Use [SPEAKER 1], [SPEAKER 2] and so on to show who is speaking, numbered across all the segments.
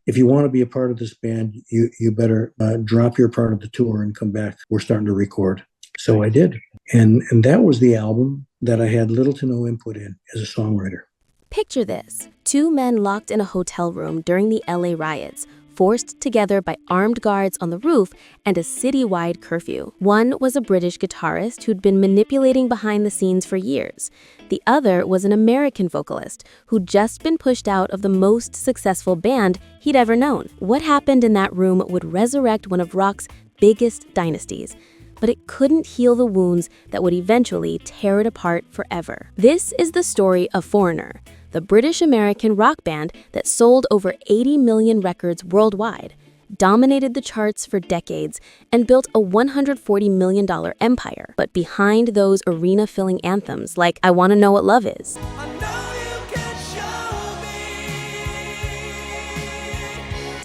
[SPEAKER 1] if you want to be a part of this band, you better drop your part of the tour and come back. We're starting to record. So I did. And that was the album that I had little to no input in as a songwriter.
[SPEAKER 2] Picture this: two men locked in a hotel room during the LA riots, forced together by armed guards on the roof and a citywide curfew. One was a British guitarist who'd been manipulating behind the scenes for years. The other was an American vocalist who'd just been pushed out of the most successful band he'd ever known. What happened in that room would resurrect one of rock's biggest dynasties, but it couldn't heal the wounds that would eventually tear it apart forever. This is the story of Foreigner, the British-American rock band that sold over 80 million records worldwide, dominated the charts for decades, and built a $140 million empire. But behind those arena-filling anthems like I Wanna Know What Love Is,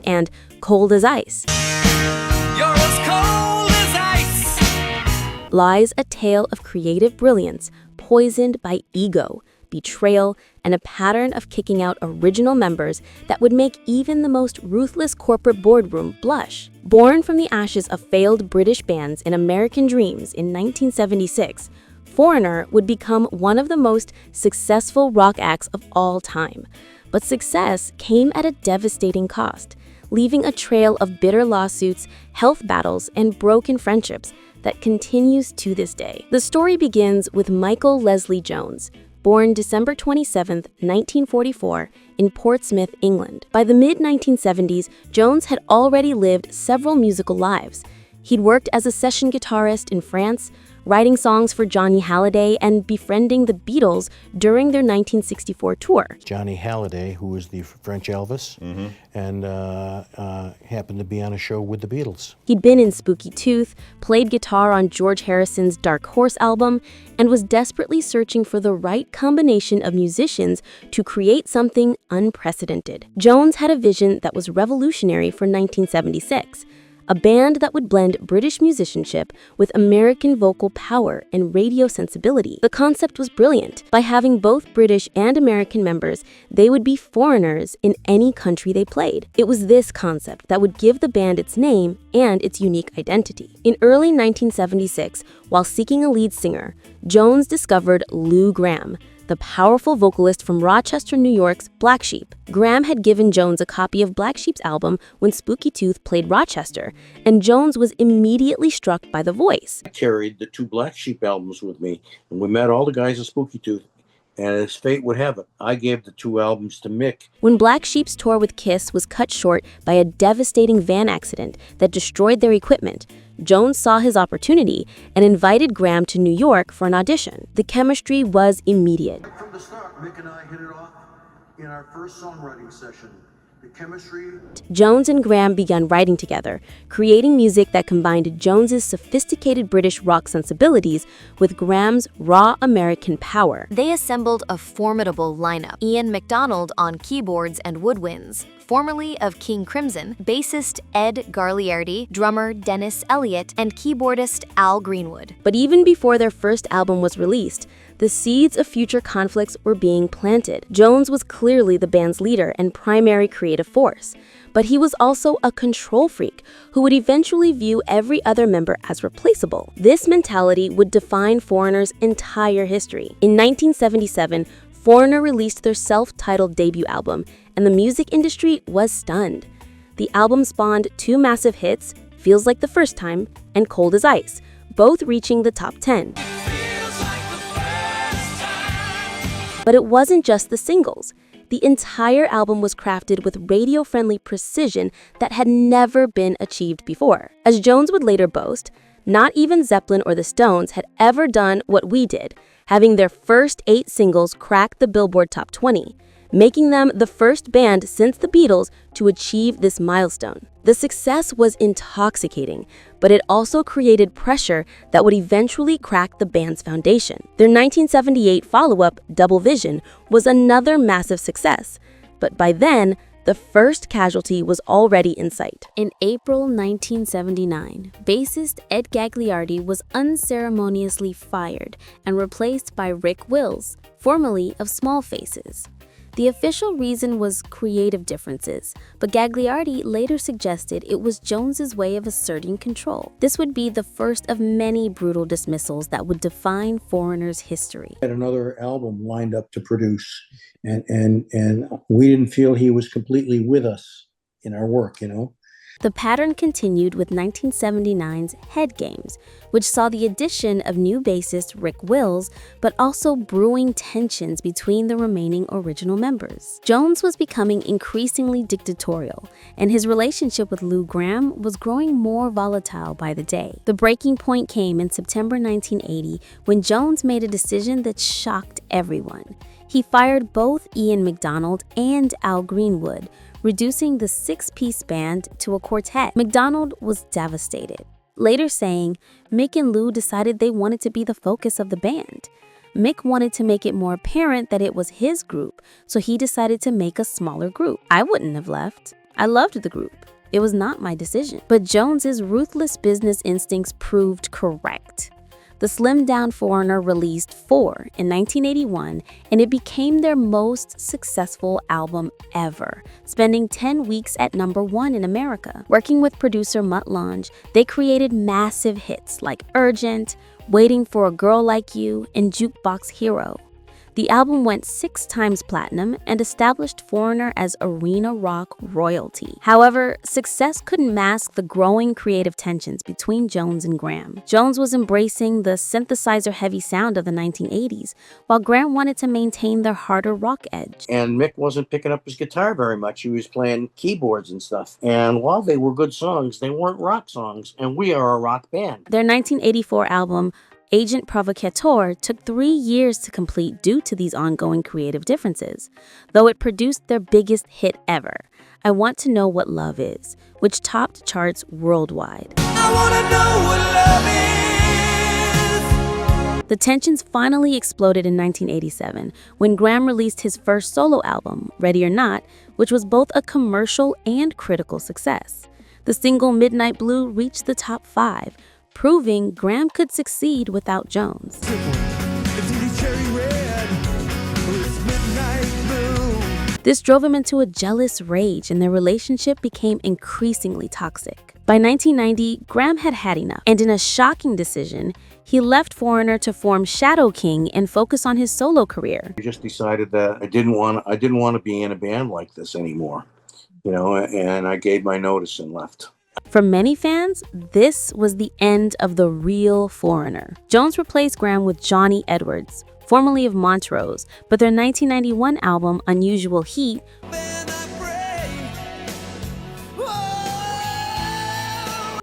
[SPEAKER 2] and Cold as Ice, lies a tale of creative brilliance poisoned by ego, betrayal, and a pattern of kicking out original members that would make even the most ruthless corporate boardroom blush. Born from the ashes of failed British bands in American Dreams in 1976, Foreigner would become one of the most successful rock acts of all time. But success came at a devastating cost, leaving a trail of bitter lawsuits, health battles, and broken friendships that continues to this day. The story begins with Michael Leslie Jones, born December 27, 1944, in Portsmouth, England. By the mid-1970s, Jones had already lived several musical lives. He'd worked as a session guitarist in France, writing songs for Johnny Hallyday, and befriending the Beatles during their 1964 tour.
[SPEAKER 3] Johnny Hallyday, who was the French Elvis, and happened to be on a show with the Beatles.
[SPEAKER 2] He'd been in Spooky Tooth, played guitar on George Harrison's Dark Horse album, and was desperately searching for the right combination of musicians to create something unprecedented. Jones had a vision that was revolutionary for 1976. A band that would blend British musicianship with American vocal power and radio sensibility. The concept was brilliant. By having both British and American members, they would be foreigners in any country they played. It was this concept that would give the band its name and its unique identity. In early 1976, while seeking a lead singer, Jones discovered Lou Gramm, the powerful vocalist from Rochester, New York's Black Sheep. Gramm had given Jones a copy of Black Sheep's album when Spooky Tooth played Rochester, and Jones was immediately struck by the voice.
[SPEAKER 1] I carried the two Black Sheep albums with me, and we met all the guys at Spooky Tooth, and as fate would have it, I gave the two albums to Mick.
[SPEAKER 2] When Black Sheep's tour with Kiss was cut short by a devastating van accident that destroyed their equipment, Jones saw his opportunity and invited Gramm to New York for an audition. The chemistry was immediate.
[SPEAKER 4] From the start, Mick and I hit it off in our first songwriting session. The chemistry.
[SPEAKER 2] Jones and Gramm began writing together, creating music that combined Jones's sophisticated British rock sensibilities with Gramm's raw American power.
[SPEAKER 5] They assembled a formidable lineup. Ian MacDonald on keyboards and woodwinds, formerly of King Crimson, bassist Ed Gagliardi, drummer Dennis Elliott, and keyboardist Al Greenwood.
[SPEAKER 2] But even before their first album was released, the seeds of future conflicts were being planted. Jones was clearly the band's leader and primary creative force, but he was also a control freak who would eventually view every other member as replaceable. This mentality would define Foreigner's entire history. In 1977, Foreigner released their self-titled debut album, and the music industry was stunned. The album spawned two massive hits, Feels Like the First Time and Cold as Ice, both reaching the top 10. But it wasn't just the singles. The entire album was crafted with radio-friendly precision that had never been achieved before. As Jones would later boast, not even Zeppelin or the Stones had ever done what we did, having their first 8 singles crack the Billboard Top 20, making them the first band since the Beatles to achieve this milestone. The success was intoxicating, but it also created pressure that would eventually crack the band's foundation. Their 1978 follow-up, Double Vision, was another massive success, but by then, the first casualty was already in sight. In April 1979, bassist Ed Gagliardi was unceremoniously fired and replaced by Rick Wills, formerly of Small Faces. The official reason was creative differences, but Gagliardi later suggested it was Jones's way of asserting control. This would be the first of many brutal dismissals that would define Foreigner's history.
[SPEAKER 1] Had another album lined up to produce, and we didn't feel he was completely with us in our work, you know.
[SPEAKER 2] The pattern continued with 1979's Head Games, which saw the addition of new bassist Rick Wills, but also brewing tensions between the remaining original members. Jones was becoming increasingly dictatorial, and his relationship with Lou Gramm was growing more volatile by the day. The breaking point came in September 1980 when Jones made a decision that shocked everyone. He fired both Ian McDonald and Al Greenwood, reducing the six-piece band to a quartet. McDonald was devastated, later saying Mick and Lou decided they wanted to be the focus of the band. Mick wanted to make it more apparent that it was his group, so he decided to make a smaller group. I wouldn't have left. I loved the group. It was not my decision. But Jones's ruthless business instincts proved correct. The slimmed-down Foreigner released 4 in 1981, and it became their most successful album ever, spending 10 weeks at #1 in America. Working with producer Mutt Lange, they created massive hits like Urgent, Waiting for a Girl Like You, and Jukebox Hero. The album went 6 times platinum and established Foreigner as arena rock royalty. However, success couldn't mask the growing creative tensions between Jones and Gramm. Jones was embracing the synthesizer-heavy sound of the 1980s, while Gramm wanted to maintain their harder rock edge.
[SPEAKER 1] And Mick wasn't picking up his guitar very much. He was playing keyboards and stuff. And while they were good songs, they weren't rock songs, and we are a rock band.
[SPEAKER 2] Their 1984 album, Agent Provocateur, took 3 years to complete due to these ongoing creative differences, though it produced their biggest hit ever, I Want to Know What Love Is, which topped charts worldwide.
[SPEAKER 6] I wanna know what love is.
[SPEAKER 2] The tensions finally exploded in 1987 when Gramm released his first solo album, Ready or Not, which was both a commercial and critical success. The single Midnight Blue reached the top 5, proving Gramm could succeed without Jones. This drove him into a jealous rage, and their relationship became increasingly toxic. By 1990, Gramm had had enough, and in a shocking decision, he left Foreigner to form Shadow King and focus on his solo career.
[SPEAKER 1] I just decided that I didn't want to be in a band like this anymore, you know, and I gave my notice and left.
[SPEAKER 2] For many fans, this was the end of the real Foreigner. Jones replaced Gramm with Johnny Edwards, formerly of Montrose, but their 1991 album, Unusual Heat,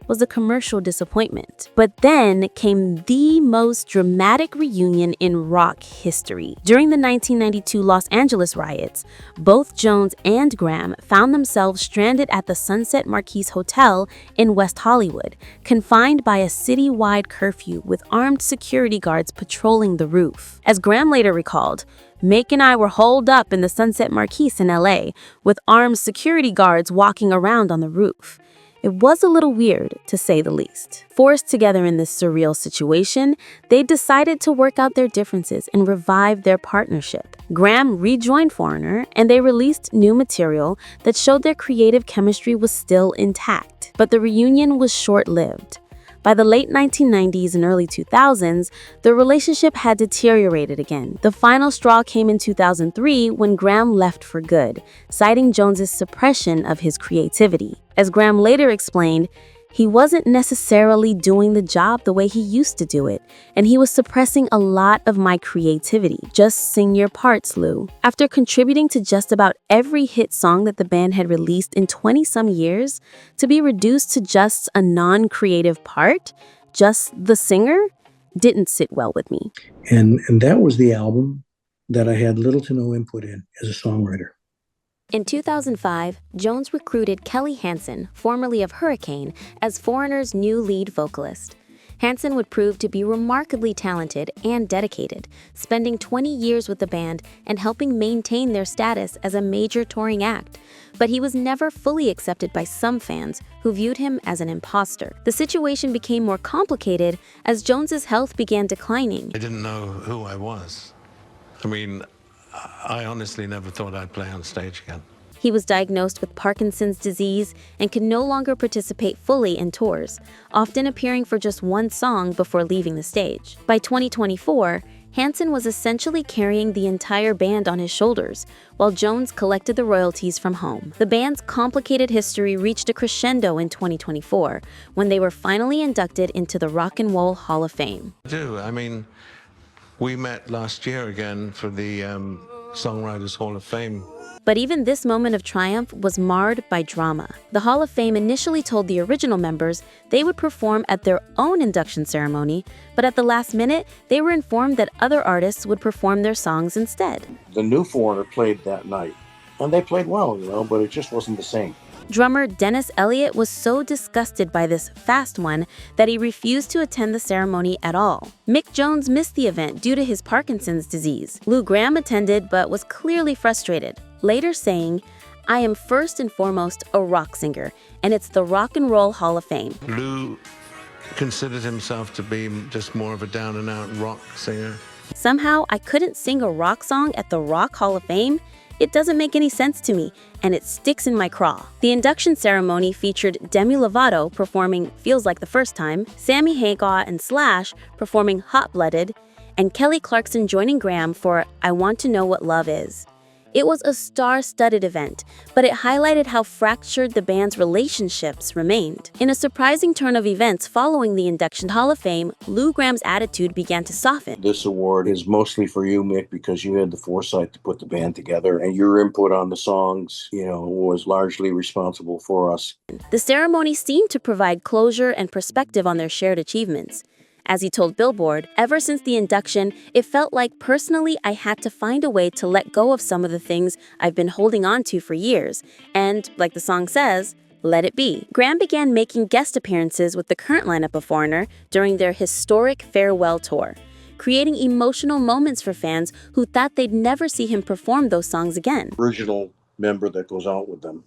[SPEAKER 2] was a commercial disappointment. But then came the most dramatic reunion in rock history. During the 1992 Los Angeles riots, both Jones and Gramm found themselves stranded at the Sunset Marquis Hotel in West Hollywood, confined by a citywide curfew with armed security guards patrolling the roof. As Gramm later recalled, Mick and I were holed up in the Sunset Marquis in LA, with armed security guards walking around on the roof. It was a little weird, to say the least. Forced together in this surreal situation, they decided to work out their differences and revive their partnership. Gramm rejoined Foreigner, and they released new material that showed their creative chemistry was still intact. But the reunion was short-lived. By the late 1990s and early 2000s, the relationship had deteriorated again. The final straw came in 2003 when Gramm left for good, citing Jones's suppression of his creativity. As Gramm later explained, he wasn't necessarily doing the job the way he used to do it, and he was suppressing a lot of my creativity. Just sing your parts, Lou. After contributing to just about every hit song that the band had released in 20-some years, to be reduced to just a non-creative part, just the singer, didn't sit well with me.
[SPEAKER 1] And that was the album that I had little to no input in as a songwriter.
[SPEAKER 2] In 2005, Jones recruited Kelly Hansen, formerly of Hurricane, as Foreigner's new lead vocalist. Hansen would prove to be remarkably talented and dedicated, spending 20 years with the band and helping maintain their status as a major touring act. But he was never fully accepted by some fans who viewed him as an imposter. The situation became more complicated as Jones's health began declining.
[SPEAKER 6] I didn't know who I was. I mean, I honestly never thought I'd play on stage again.
[SPEAKER 2] He was diagnosed with Parkinson's disease and could no longer participate fully in tours, often appearing for just one song before leaving the stage. By 2024, Hansen was essentially carrying the entire band on his shoulders, while Jones collected the royalties from home. The band's complicated history reached a crescendo in 2024, when they were finally inducted into the Rock and Roll Hall of Fame.
[SPEAKER 6] I mean, we met last year again for the Songwriters Hall of Fame.
[SPEAKER 2] But even this moment of triumph was marred by drama. The Hall of Fame initially told the original members they would perform at their own induction ceremony, but at the last minute, they were informed that other artists would perform their songs instead.
[SPEAKER 7] The new Foreigner played that night, and they played well, but it just wasn't the same.
[SPEAKER 2] Drummer Dennis Elliott was so disgusted by this fast one that he refused to attend the ceremony at all. Mick Jones missed the event due to his Parkinson's disease. Lou Gramm attended but was clearly frustrated, later saying, "I am first and foremost a rock singer, and it's the Rock and Roll Hall of Fame."
[SPEAKER 6] Lou considered himself to be just more of a down-and-out rock singer.
[SPEAKER 2] Somehow, I couldn't sing a rock song at the Rock Hall of Fame? It doesn't make any sense to me, and it sticks in my craw. The induction ceremony featured Demi Lovato performing Feels Like the First Time, Sammy Hagar and Slash performing Hot Blooded, and Kelly Clarkson joining Graham for I Want to Know What Love Is. It was a star-studded event, but it highlighted how fractured the band's relationships remained. In a surprising turn of events following the induction Hall of Fame, Lou Gramm's attitude began to soften.
[SPEAKER 7] This award is mostly for you, Mick, because you had the foresight to put the band together, and your input on the songs, was largely responsible for us.
[SPEAKER 2] The ceremony seemed to provide closure and perspective on their shared achievements. As he told Billboard, ever since the induction, it felt like personally I had to find a way to let go of some of the things I've been holding on to for years, and, like the song says, let it be. Graham began making guest appearances with the current lineup of Foreigner during their historic farewell tour, creating emotional moments for fans who thought they'd never see him perform those songs again.
[SPEAKER 7] Original member that goes out with them.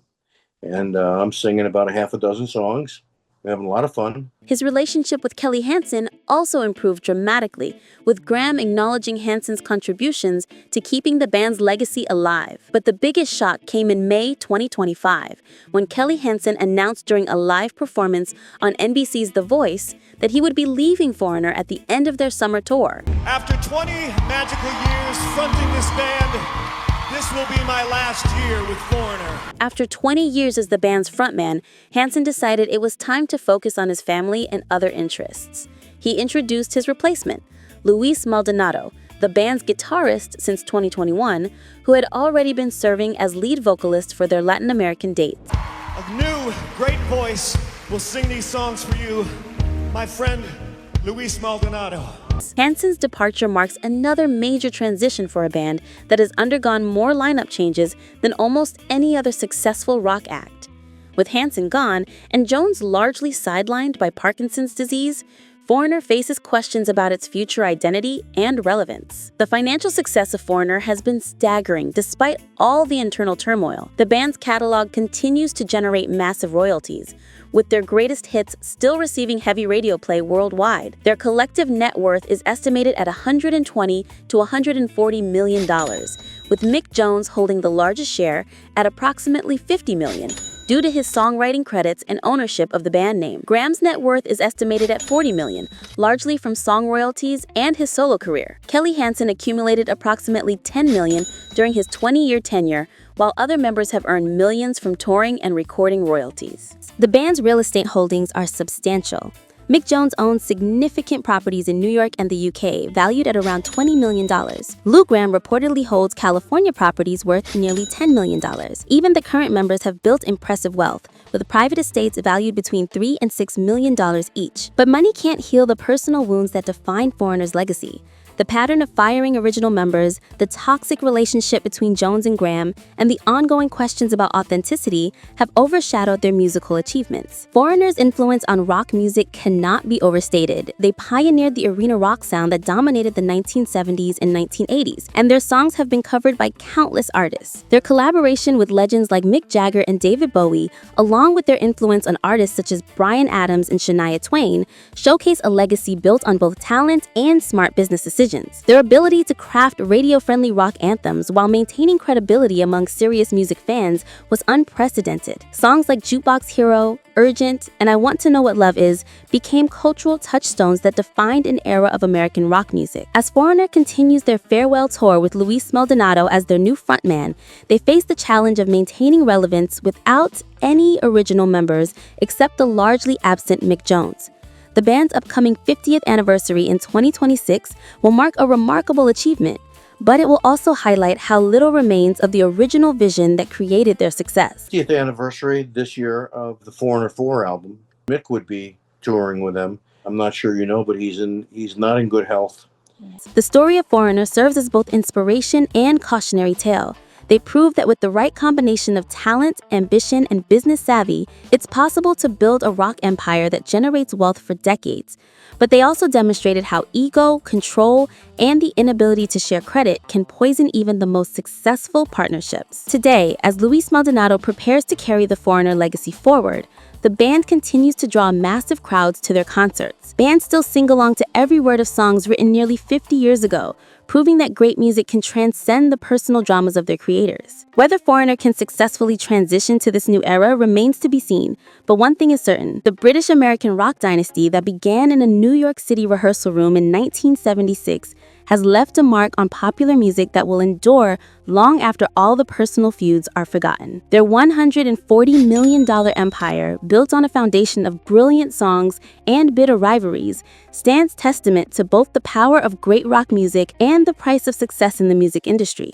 [SPEAKER 7] And I'm singing about a half a dozen songs. We're having a lot of fun.
[SPEAKER 2] His relationship with Kelly Hansen also improved dramatically, with Graham acknowledging Hansen's contributions to keeping the band's legacy alive. But the biggest shock came in May 2025, when Kelly Hansen announced during a live performance on NBC's The Voice that he would be leaving Foreigner at the end of their summer tour.
[SPEAKER 8] After 20 magical years fronting this band, this will be my last year with Foreigner.
[SPEAKER 2] After 20 years as the band's frontman, Hansen decided it was time to focus on his family and other interests. He introduced his replacement, Luis Maldonado, the band's guitarist since 2021, who had already been serving as lead vocalist for their Latin American dates.
[SPEAKER 8] A new, great voice will sing these songs for you, my friend, Luis Maldonado.
[SPEAKER 2] Hansen's departure marks another major transition for a band that has undergone more lineup changes than almost any other successful rock act. With Hansen gone and Jones largely sidelined by Parkinson's disease, Foreigner faces questions about its future identity and relevance. The financial success of Foreigner has been staggering despite all the internal turmoil. The band's catalog continues to generate massive royalties, with their greatest hits still receiving heavy radio play worldwide. Their collective net worth is estimated at $120 to $140 million, with Mick Jones holding the largest share at approximately $50 million, due to his songwriting credits and ownership of the band name. Graham's net worth is estimated at $40 million, largely from song royalties and his solo career. Kelly Hansen accumulated approximately $10 million during his 20-year tenure, while other members have earned millions from touring and recording royalties. The band's real estate holdings are substantial. Mick Jones owns significant properties in New York and the UK, valued at around $20 million. Lou Gramm reportedly holds California properties worth nearly $10 million. Even the current members have built impressive wealth, with private estates valued between $3 and $6 million each. But money can't heal the personal wounds that define Foreigner's legacy. The pattern of firing original members, the toxic relationship between Jones and Graham, and the ongoing questions about authenticity have overshadowed their musical achievements. Foreigner's influence on rock music cannot be overstated. They pioneered the arena rock sound that dominated the 1970s and 1980s, and their songs have been covered by countless artists. Their collaboration with legends like Mick Jagger and David Bowie, along with their influence on artists such as Bryan Adams and Shania Twain, showcase a legacy built on both talent and smart business decisions. decisions. Their ability to craft radio-friendly rock anthems while maintaining credibility among serious music fans was unprecedented. Songs like Jukebox Hero, Urgent, and I Want to Know What Love Is became cultural touchstones that defined an era of American rock music. As Foreigner continues their farewell tour with Luis Maldonado as their new frontman, they face the challenge of maintaining relevance without any original members except the largely absent Mick Jones. The band's upcoming 50th anniversary in 2026 will mark a remarkable achievement, but it will also highlight how little remains of the original vision that created their success.
[SPEAKER 7] 50th anniversary this year of the Foreigner 4 album. Mick would be touring with them. I'm not sure you know, but he's not in good health.
[SPEAKER 2] The story of Foreigner serves as both inspiration and cautionary tale. They prove that with the right combination of talent, ambition, and business savvy, it's possible to build a rock empire that generates wealth for decades. But they also demonstrated how ego, control, and the inability to share credit can poison even the most successful partnerships. Today, as Luis Maldonado prepares to carry the Foreigner legacy forward, the band continues to draw massive crowds to their concerts. Bands still sing along to every word of songs written nearly 50 years ago, proving that great music can transcend the personal dramas of their creators. Whether Foreigner can successfully transition to this new era remains to be seen, but one thing is certain: the British-American rock dynasty that began in a New York City rehearsal room in 1976 has left a mark on popular music that will endure long after all the personal feuds are forgotten. Their $140 million empire, built on a foundation of brilliant songs and bitter rivalries, stands testament to both the power of great rock music and the price of success in the music industry.